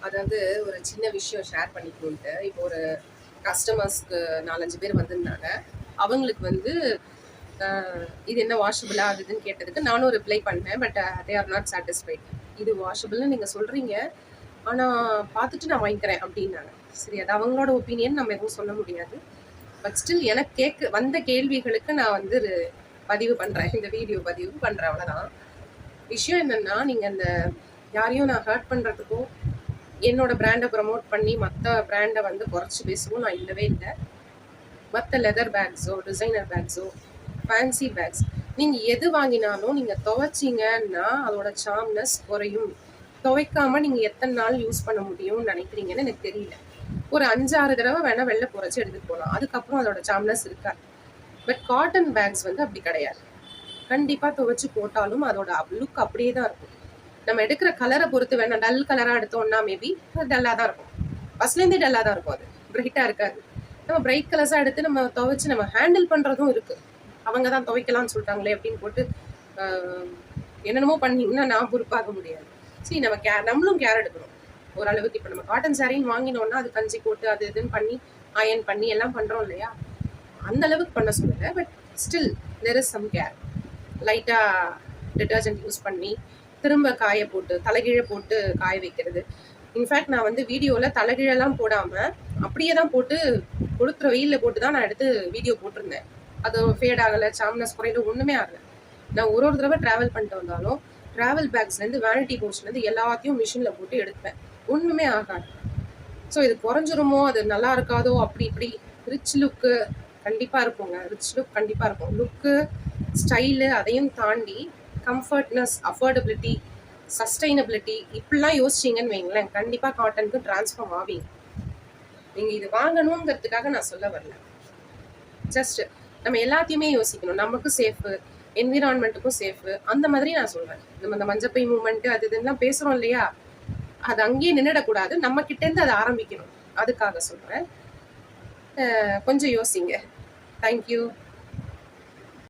அதாவது ஒரு சின்ன விஷயம் ஷேர் பண்ணிக்கணுன்ட்டு இப்போ ஒரு கஸ்டமர்ஸ்க்கு 4-5 பேர் வந்திருந்தாங்க. அவங்களுக்கு வந்து இது என்ன வாஷபிளா அதுன்னு கேட்டதுக்கு நானும் ரிப்ளை பண்ணேன். But they are not satisfied. இது வாஷபிள்னு நீங்கள் சொல்கிறீங்க, ஆனால் பார்த்துட்டு நான் வாங்கிக்கிறேன் அப்படின்னாங்க. சரி, அது அவங்களோட ஒப்பீனியன், நம்ம எதுவும் சொல்ல முடியாது. பட் ஸ்டில் எனக்கு வந்த கேள்விகளுக்கு நான் வந்து பதிவு பண்ணுறேன், இந்த வீடியோ பதிவு பண்ணுறேன், அவ்வளோதான். விஷயம் என்னென்னா, நீங்கள் அந்த யாரையும் நான் ஹர்ட் பண்ணுறதுக்கோ என்னோட பிராண்டை ப்ரமோட் பண்ணி மற்ற பிராண்டை வந்து குறைச்சி பேசவும் நான் இல்லவே இல்லை. மற்ற லெதர் பேக்ஸோ டிசைனர் பேக்ஸோ ஃபேன்சி பேக்ஸ் நீங்கள் எது வாங்கினாலும் நீங்கள் துவைச்சிங்கன்னா அதோட சார்ம்னஸ் குறையும். துவைக்காமல் நீங்கள் எத்தனை நாள் யூஸ் பண்ண முடியும்னு நினைக்கிறீங்கன்னு எனக்கு தெரியல. ஒரு 5-6 தடவை வேணால் வெளில குறைச்சி எடுத்துகிட்டு போகலாம், அதுக்கப்புறம் அதோட சார்ம்னஸ் இருக்காது. பட் காட்டன் பேக்ஸ் வந்து அப்படி கிடையாது. கண்டிப்பாக துவைச்சி போட்டாலும் அதோட லுக் அப்படியே தான் இருக்கும். நம்ம எடுக்கிற கலரை பொறுத்து வேணாம், டல் கலராக எடுத்தோம்னா மேபி டல்லாக தான் இருக்கும். ஃபர்ஸ்ட்லேருந்தே டல்லாக தான் இருக்கும், அது பிரைட்டாக இருக்காது. நம்ம பிரைட் கலர்ஸாக எடுத்து நம்ம துவைச்சி நம்ம ஹேண்டில் பண்ணுறதும் இருக்குது. அவங்க தான் துவைக்கலாம்னு சொல்லிட்டாங்களே அப்படின்னு போட்டு என்னென்னமோ பண்ணிங்கன்னா நான் பொறுப்பாக முடியாது. சரி, நம்மளும் கேர் எடுக்கணும் ஓரளவுக்கு. இப்போ நம்ம காட்டன் சாரின்னு வாங்கினோன்னா அது கஞ்சி போட்டு அது இதுன்னு பண்ணி அயன் பண்ணி எல்லாம் பண்ணுறோம் இல்லையா, அந்த அளவுக்கு பண்ண சொல்லலை. But still there is some care. லைட்டாக டிட்டர்ஜென்ட் யூஸ் பண்ணி திரும்ப காய போட்டு தலைகீழ போட்டு காய வைக்கிறது. இன்ஃபேக்ட் நான் வந்து வீடியோவில் தலைகீழெல்லாம் போடாமல் அப்படியே தான் போட்டு கொடுக்குற வெயிலில் போட்டு தான் நான் எடுத்து வீடியோ போட்டிருந்தேன். அது ஃபேட் ஆகலை, சாம்னஸ் குறையில, ஒன்றுமே ஆகலை. நான் ஒரு தடவை ட்ராவல் பண்ணிட்டு வந்தாலும் ட்ராவல் பேக்ஸ்லேருந்து வேனிட்டி பவுச்லேருந்து எல்லாத்தையும் மிஷினில் போட்டு எடுப்பேன், ஒன்றுமே ஆகாது. ஸோ இது குறைஞ்சிருமோ, அது நல்லா இருக்காதோ, அப்படி இப்படி. ரிச் லுக்கு கண்டிப்பாக இருக்குங்க, ரிச் லுக் கண்டிப்பாக இருக்கும். லுக்கு ஸ்டைலு அதையும் தாண்டி கம்ஃபர்ட்னஸ், அஃபோர்டபிலிட்டி, சஸ்டைனபிலிட்டி இப்படிலாம் யோசிச்சிங்கன்னு வைங்களேன், கண்டிப்பாக காட்டனுக்கு டிரான்ஸ்ஃபார்ம் ஆவீங்க. நீங்கள் இது வாங்கணுங்கிறதுக்காக நான் சொல்ல வரல. ஜஸ்ட் நம்ம எல்லாத்தையுமே யோசிக்கணும். நமக்கும் சேஃபு, என்விரான்மெண்ட்டுக்கும் சேஃபு, அந்த மாதிரி நான் சொல்கிறேன். நம்ம இந்த மஞ்சப்பை மூமெண்ட்டு அது இதுலாம் பேசுகிறோம் இல்லையா, அது அங்கேயே நின்றுடக்கூடாது, நம்ம கிட்டேருந்து அதை ஆரம்பிக்கணும். அதுக்காக சொல்கிறேன். கொஞ்சம் யோசிங்க. தேங்க்யூ.